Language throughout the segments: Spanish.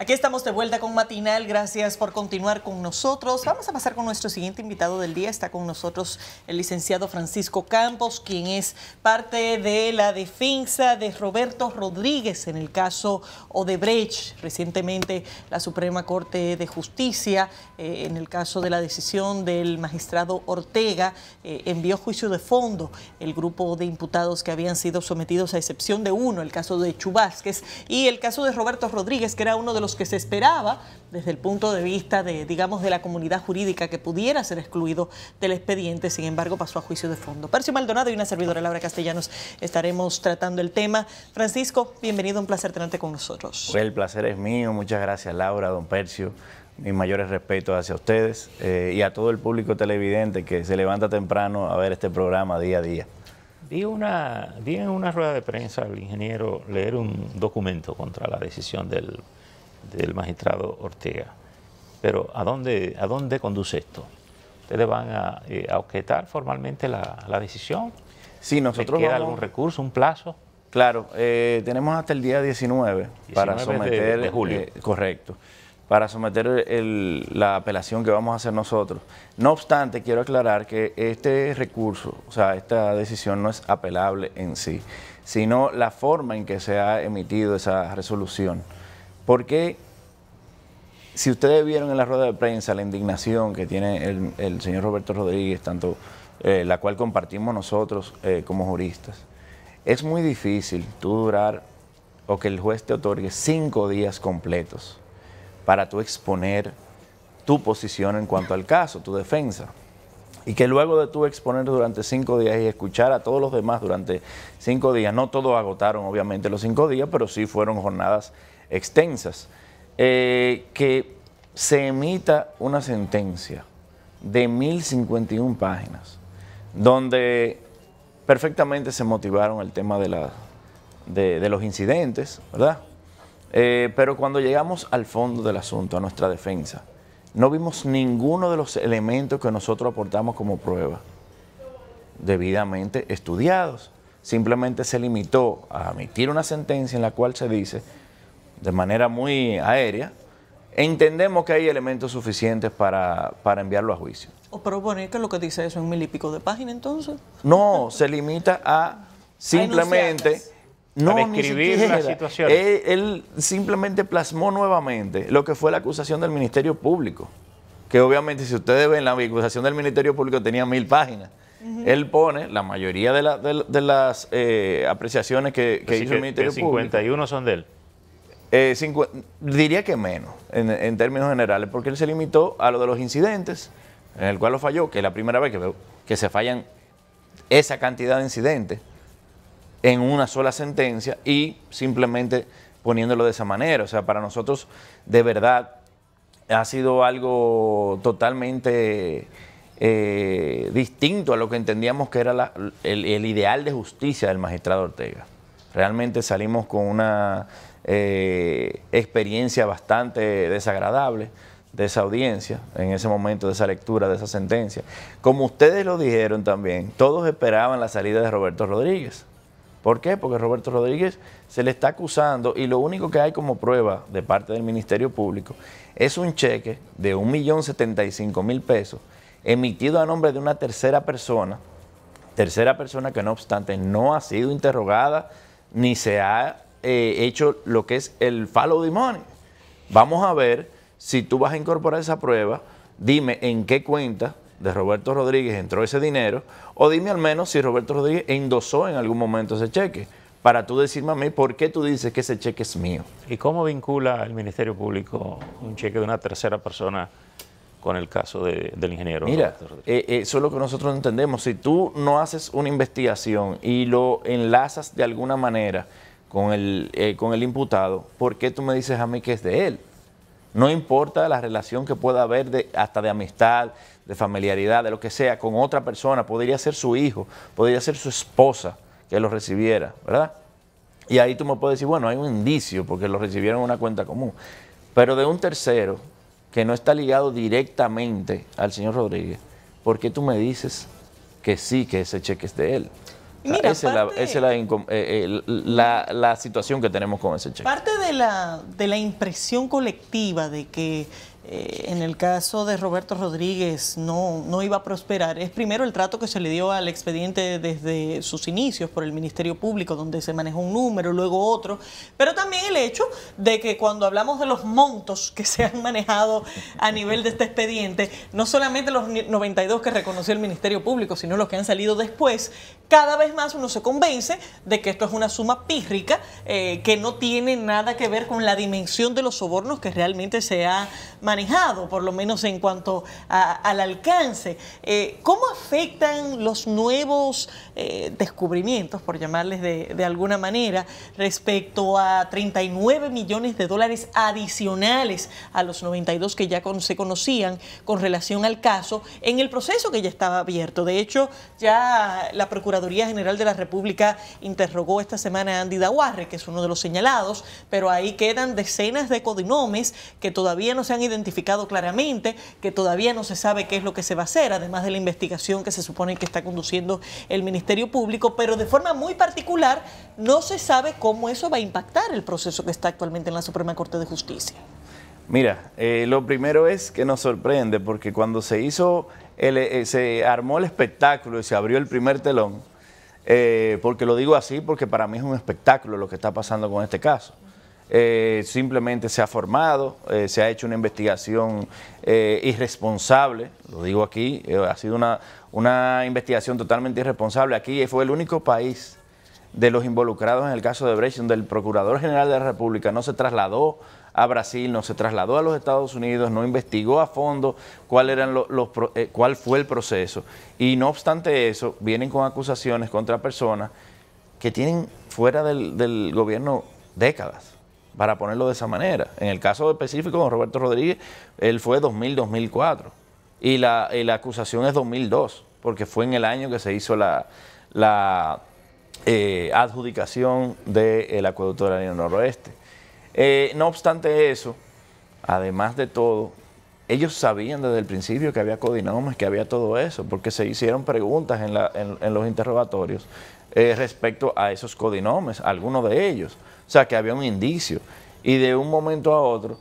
Aquí estamos de vuelta con Matinal, gracias por continuar con nosotros. Vamos a pasar con nuestro siguiente invitado del día. Está con nosotros el licenciado Francisco Campos, quien es parte de la defensa de Roberto Rodríguez en el caso Odebrecht. Recientemente la Suprema Corte de Justicia, en el caso de la decisión del magistrado Ortega, envió juicio de fondo el grupo de imputados que habían sido sometidos a excepción de uno, el caso de Chu Vázquez, y el caso de Roberto Rodríguez, que era uno de los que se esperaba desde el punto de vista de, digamos, de la comunidad jurídica que pudiera ser excluido del expediente. Sin embargo, pasó a juicio de fondo. Percio Maldonado y una servidora, Laura Castellanos, estaremos tratando el tema. Francisco, bienvenido, un placer tenerte con nosotros. Pues el placer es mío, muchas gracias Laura, don Percio, mis mayores respetos hacia ustedes y a todo el público televidente que se levanta temprano a ver este programa día a día. Vi en una rueda de prensa al ingeniero leer un documento contra la decisión del magistrado Ortega. Pero ¿a dónde conduce esto? ¿Ustedes van a objetar formalmente la decisión? Sí, nosotros ¿Queda algún recurso, un plazo? Claro, tenemos hasta el día 19 para someter... de julio. Correcto. Para someter la apelación que vamos a hacer nosotros. No obstante, quiero aclarar que este recurso, o sea, esta decisión no es apelable en sí, sino la forma en que se ha emitido esa resolución. Porque si ustedes vieron en la rueda de prensa la indignación que tiene el señor Roberto Rodríguez, tanto la cual compartimos nosotros como juristas, es muy difícil tú durar o que el juez te otorgue 5 días completos para tú exponer tu posición en cuanto al caso, tu defensa. Y que luego de tú exponer durante 5 días y escuchar a todos los demás durante 5 días, no todos agotaron obviamente los 5 días, pero sí fueron jornadas extensas, que se emita una sentencia de 1051 páginas, donde perfectamente se motivaron el tema de los incidentes, ¿verdad? Pero cuando llegamos al fondo del asunto, a nuestra defensa, no vimos ninguno de los elementos que nosotros aportamos como prueba debidamente estudiados. Simplemente se limitó a emitir una sentencia en la cual se dice, de manera muy aérea, entendemos que hay elementos suficientes para enviarlo a juicio. ¿O proponer que lo que dice eso en 1000 y pico de páginas entonces? No, se limita a simplemente... No, a describir la situación. Él simplemente plasmó nuevamente lo que fue la acusación del Ministerio Público, que obviamente si ustedes ven la acusación del Ministerio Público tenía 1000 páginas. Él pone la mayoría de las apreciaciones que hizo el Ministerio Público. 51 son de él. Diría que menos, en términos generales, porque él se limitó a lo de los incidentes, en el cual lo falló, que es la primera vez que se fallan esa cantidad de incidentes en una sola sentencia y simplemente poniéndolo de esa manera. O sea, para nosotros de verdad ha sido algo totalmente distinto a lo que entendíamos que era el ideal de justicia del magistrado Ortega. Realmente salimos con una experiencia bastante desagradable de esa audiencia, en ese momento, de esa lectura, de esa sentencia. Como ustedes lo dijeron también, todos esperaban la salida de Roberto Rodríguez. ¿Por qué? Porque Roberto Rodríguez se le está acusando y lo único que hay como prueba de parte del Ministerio Público es un cheque de 1.075.000 pesos emitido a nombre de una tercera persona que no obstante no ha sido interrogada ni se ha hecho lo que es el follow the money. Vamos a ver si tú vas a incorporar esa prueba, dime en qué cuenta de Roberto Rodríguez entró ese dinero, o dime al menos si Roberto Rodríguez endosó en algún momento ese cheque, para tú decirme a mí por qué tú dices que ese cheque es mío. ¿Y cómo vincula el Ministerio Público un cheque de una tercera persona con el caso del ingeniero? Mira, eso es lo que nosotros entendemos. Si tú no haces una investigación y lo enlazas de alguna manera con el imputado, ¿por qué tú me dices a mí que es de él? No importa la relación que pueda haber hasta de amistad, de familiaridad, de lo que sea, con otra persona, podría ser su hijo, podría ser su esposa que lo recibiera, ¿verdad? Y ahí tú me puedes decir, bueno, hay un indicio porque lo recibieron en una cuenta común, pero de un tercero que no está ligado directamente al señor Rodríguez, ¿por qué tú me dices que sí, que ese cheque es de él? O sea, Mira, esa es la situación que tenemos con ese cheque. Parte de la impresión colectiva de que en el caso de Roberto Rodríguez no iba a prosperar es primero el trato que se le dio al expediente desde sus inicios por el Ministerio Público, donde se manejó un número, luego otro, pero también el hecho de que cuando hablamos de los montos que se han manejado a nivel de este expediente, no solamente los 92 que reconoció el Ministerio Público, sino los que han salido después, cada vez más uno se convence de que esto es una suma pírrica que no tiene nada que ver con la dimensión de los sobornos que realmente se ha manejado, por lo menos en cuanto al alcance. ¿Cómo afectan los nuevos descubrimientos, por llamarles de alguna manera, respecto a 39 millones de dólares adicionales a los 92 que ya se conocían con relación al caso en el proceso que ya estaba abierto? De hecho, ya la Procuraduría General de la República interrogó esta semana a Andy Daguarre, que es uno de los señalados, pero ahí quedan decenas de codinomes que todavía no se han identificado claramente, que todavía no se sabe qué es lo que se va a hacer, además de la investigación que se supone que está conduciendo el Ministerio Público, pero de forma muy particular no se sabe cómo eso va a impactar el proceso que está actualmente en la Suprema Corte de Justicia. Mira, lo primero es que nos sorprende porque cuando se hizo, se armó el espectáculo y se abrió el primer telón, porque lo digo así porque para mí es un espectáculo lo que está pasando con este caso. Simplemente se ha formado, se ha hecho una investigación irresponsable, lo digo aquí, ha sido una investigación totalmente irresponsable. Aquí fue el único país de los involucrados en el caso de Brecht donde el Procurador General de la República no se trasladó a Brasil, no se trasladó a los Estados Unidos, no investigó a fondo cuál fue el proceso. Y no obstante eso, vienen con acusaciones contra personas que tienen fuera del gobierno décadas, para ponerlo de esa manera. En el caso específico de Roberto Rodríguez, él fue 2000-2004 y la acusación es 2002, porque fue en el año que se hizo la adjudicación del acueducto de la línea noroeste. No obstante eso, además de todo, ellos sabían desde el principio que había codinomes, que había todo eso, porque se hicieron preguntas en los interrogatorios respecto a esos codinomes, algunos de ellos. O sea, que había un indicio. Y de un momento a otro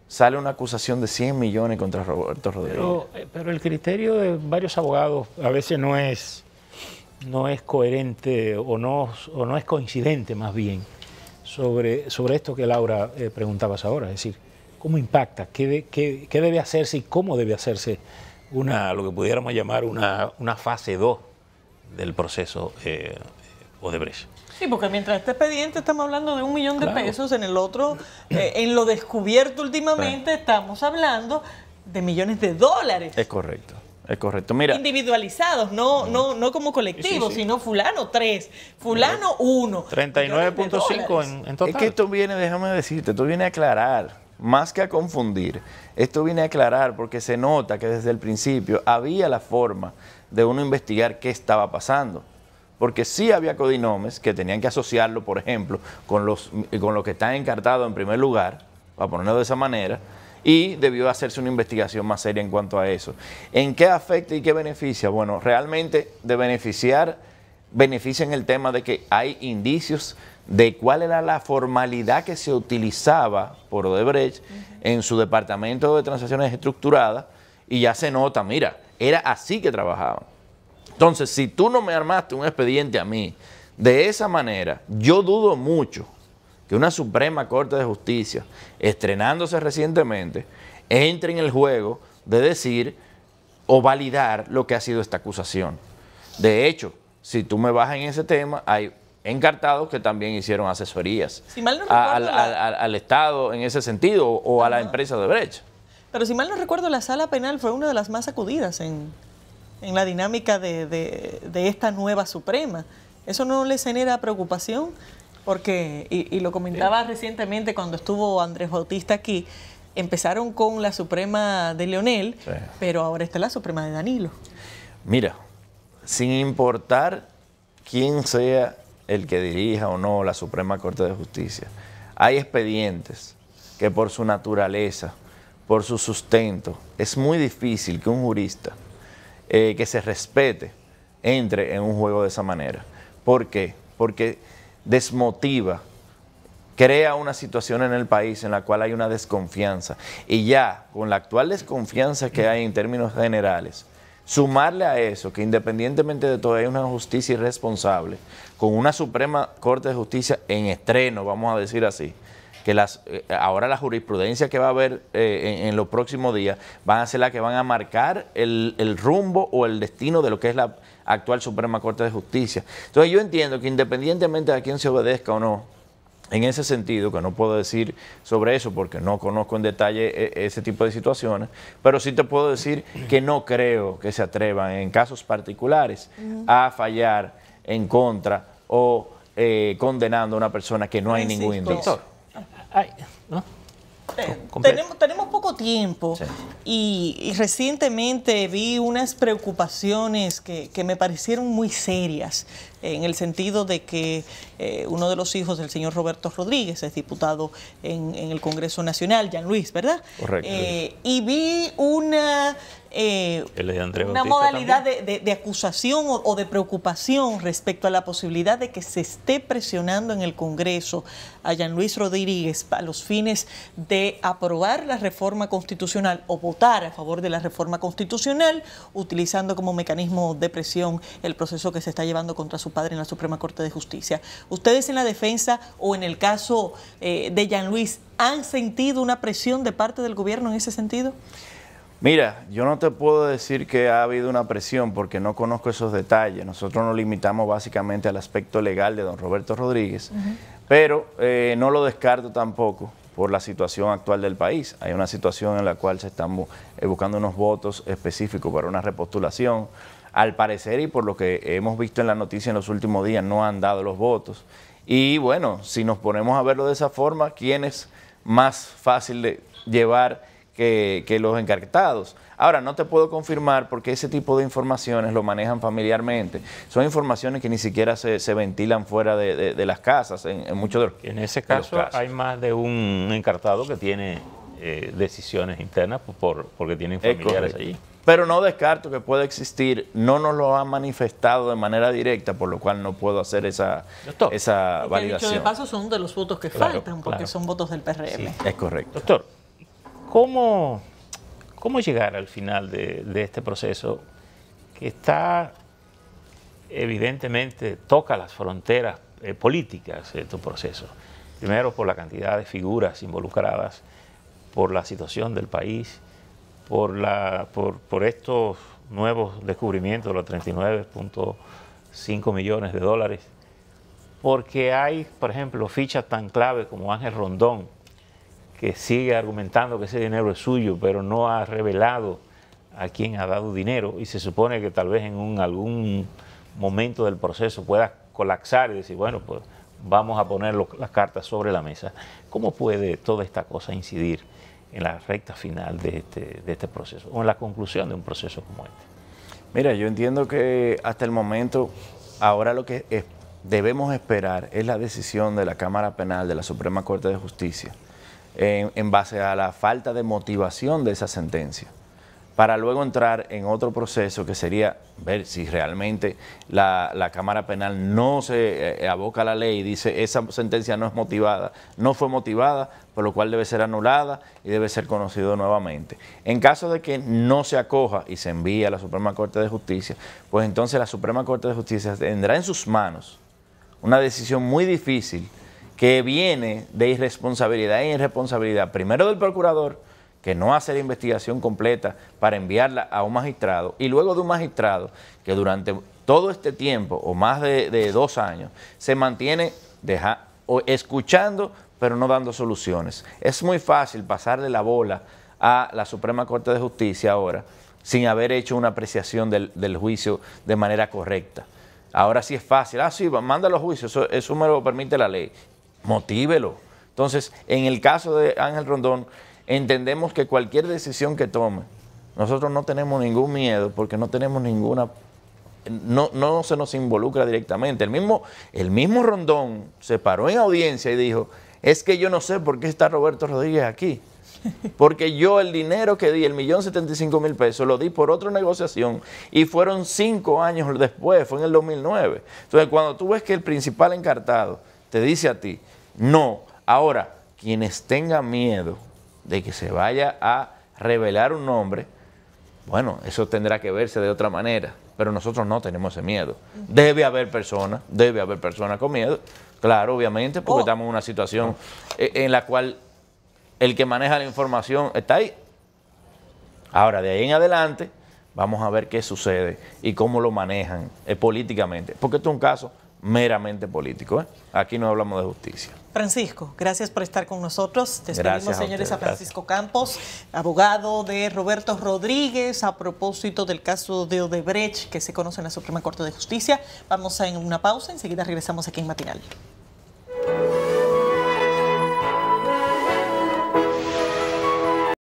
sale una acusación de 100 millones contra Roberto Rodríguez. Pero el criterio de varios abogados a veces no es coherente o no es coincidente más bien sobre esto que Laura preguntabas ahora. Es decir, ¿cómo impacta? ¿Qué debe hacerse y cómo debe hacerse lo que pudiéramos llamar una fase 2 del proceso Odebrecht? Sí, porque mientras este expediente estamos hablando de $1 millón de pesos, en el otro, en lo descubierto últimamente, estamos hablando de millones de dólares. Es correcto, es correcto. Mira, individualizados, no como colectivos, sino fulano 3, fulano 1. 39.5 en total. Es que esto viene, déjame decirte, esto viene a aclarar, más que a confundir. Esto viene a aclarar porque se nota que desde el principio había la forma de uno investigar qué estaba pasando. Porque sí había codinomes que tenían que asociarlo, por ejemplo, con lo que está encartado en primer lugar, para ponerlo de esa manera, y debió hacerse una investigación más seria en cuanto a eso. ¿En qué afecta y qué beneficia? Bueno, realmente de beneficia en el tema de que hay indicios de cuál era la formalidad que se utilizaba por Odebrecht en su departamento de transacciones estructuradas, y ya se nota, mira, era así que trabajaban. Entonces, si tú no me armaste un expediente a mí de esa manera, yo dudo mucho que una Suprema Corte de Justicia, estrenándose recientemente, entre en el juego de decir o validar lo que ha sido esta acusación. De hecho, si tú me vas en ese tema, hay encartados que también hicieron asesorías si mal no recuerdo, al Estado en ese sentido o a la empresa de Odebrecht. Pero si mal no recuerdo, la sala penal fue una de las más acudidas en la dinámica de esta nueva Suprema. ¿Eso no les genera preocupación? Porque, y lo comentaba recientemente cuando estuvo Andrés Bautista aquí, empezaron con la Suprema de Leonel, pero ahora está la Suprema de Danilo. Mira, sin importar quién sea el que dirija o no la Suprema Corte de Justicia, hay expedientes que por su naturaleza, por su sustento, es muy difícil que un jurista que se respete entre en un juego de esa manera. ¿Por qué? Porque desmotiva, crea una situación en el país en la cual hay una desconfianza. Y ya, con la actual desconfianza que hay en términos generales, sumarle a eso, que independientemente de todo hay una justicia irresponsable, con una Suprema Corte de Justicia en estreno, vamos a decir así, que ahora la jurisprudencia que va a haber en los próximos días van a ser las que van a marcar el rumbo o el destino de lo que es la actual Suprema Corte de Justicia. Entonces yo entiendo que independientemente de a quién se obedezca o no, en ese sentido, que no puedo decir sobre eso porque no conozco en detalle ese tipo de situaciones, pero sí te puedo decir que no creo que se atrevan en casos particulares a fallar en contra o condenando a una persona que no hay ningún indicio. Ay, ¿no? Tenemos poco tiempo, sí. y recientemente vi unas preocupaciones que me parecieron muy serias, en el sentido de que uno de los hijos del señor Roberto Rodríguez es diputado en el Congreso Nacional, Jean Luis, ¿verdad? Correcto. Y vi una modalidad de acusación o de preocupación respecto a la posibilidad de que se esté presionando en el Congreso a Jean Luis Rodríguez a los fines de aprobar la reforma constitucional o votar a favor de la reforma constitucional, utilizando como mecanismo de presión el proceso que se está llevando contra su padre en la Suprema Corte de Justicia. ¿Ustedes en la defensa o en el caso de Jean Luis han sentido una presión de parte del gobierno en ese sentido? Mira, yo no te puedo decir que ha habido una presión porque no conozco esos detalles. Nosotros nos limitamos básicamente al aspecto legal de don Roberto Rodríguez, pero no lo descarto tampoco por la situación actual del país. Hay una situación en la cual se están buscando unos votos específicos para una repostulación. Al parecer, y por lo que hemos visto en la noticia en los últimos días, no han dado los votos. Y bueno, si nos ponemos a verlo de esa forma, ¿quién es más fácil de llevar que los encartados? Ahora, no te puedo confirmar porque ese tipo de informaciones lo manejan familiarmente. Son informaciones que ni siquiera se ventilan fuera de las casas, en muchos de los casos. En ese caso hay más de un encartado que tiene decisiones internas porque tienen familiares allí. Pero no descarto que pueda existir, no nos lo han manifestado de manera directa, por lo cual no puedo hacer esa validación. Dicho de paso, son de los votos que faltan, porque son votos del PRM. Sí, es correcto. Doctor, ¿cómo llegar al final de este proceso que está, evidentemente, toca las fronteras políticas de estos procesos? Primero, por la cantidad de figuras involucradas, por la situación del país, por estos nuevos descubrimientos, los 39.5 millones de dólares, porque hay, por ejemplo, fichas tan claves como Ángel Rondón, que sigue argumentando que ese dinero es suyo, pero no ha revelado a quién ha dado dinero, y se supone que tal vez en algún momento del proceso pueda colapsar y decir, bueno, pues vamos a poner las cartas sobre la mesa. ¿Cómo puede toda esta cosa incidir en la recta final de este proceso, o en la conclusión de un proceso como este? Mira, yo entiendo que hasta el momento, ahora lo que debemos esperar es la decisión de la Cámara Penal de la Suprema Corte de Justicia, en base a la falta de motivación de esa sentencia, para luego entrar en otro proceso que sería ver si realmente la Cámara Penal no se aboca a la ley y dice esa sentencia no es motivada, no fue motivada, por lo cual debe ser anulada y debe ser conocido nuevamente. En caso de que no se acoja y se envíe a la Suprema Corte de Justicia, pues entonces la Suprema Corte de Justicia tendrá en sus manos una decisión muy difícil que viene de irresponsabilidad e irresponsabilidad, primero del procurador, que no hace la investigación completa para enviarla a un magistrado, y luego de un magistrado que durante todo este tiempo, o más de 2 años, se mantiene escuchando, pero no dando soluciones. Es muy fácil pasarle la bola a la Suprema Corte de Justicia ahora, sin haber hecho una apreciación del juicio de manera correcta. Ahora sí es fácil, sí, manda los juicios, eso me lo permite la ley. Motívelo. Entonces, en el caso de Ángel Rondón, entendemos que cualquier decisión que tome, nosotros no tenemos ningún miedo porque no tenemos ninguna, no se nos involucra directamente. El mismo Rondón se paró en audiencia y dijo, es que yo no sé por qué está Roberto Rodríguez aquí. Porque yo el dinero que di, el 1.075.000 pesos, lo di por otra negociación y fueron 5 años después, fue en el 2009. Entonces, cuando tú ves que el principal encartado te dice a ti, no, ahora, quienes tengan miedo de que se vaya a revelar un nombre, bueno, eso tendrá que verse de otra manera, pero nosotros no tenemos ese miedo. Debe haber personas con miedo, claro, obviamente, porque estamos en una situación en la cual el que maneja la información está ahí. Ahora, de ahí en adelante, vamos a ver qué sucede y cómo lo manejan políticamente, porque esto es un caso meramente político. Aquí no hablamos de justicia. Francisco, gracias por estar con nosotros. Despedimos, señores, a Francisco Campos, abogado de Roberto Rodríguez, a propósito del caso de Odebrecht que se conoce en la Suprema Corte de Justicia. Vamos a una pausa, enseguida regresamos aquí en Matinal.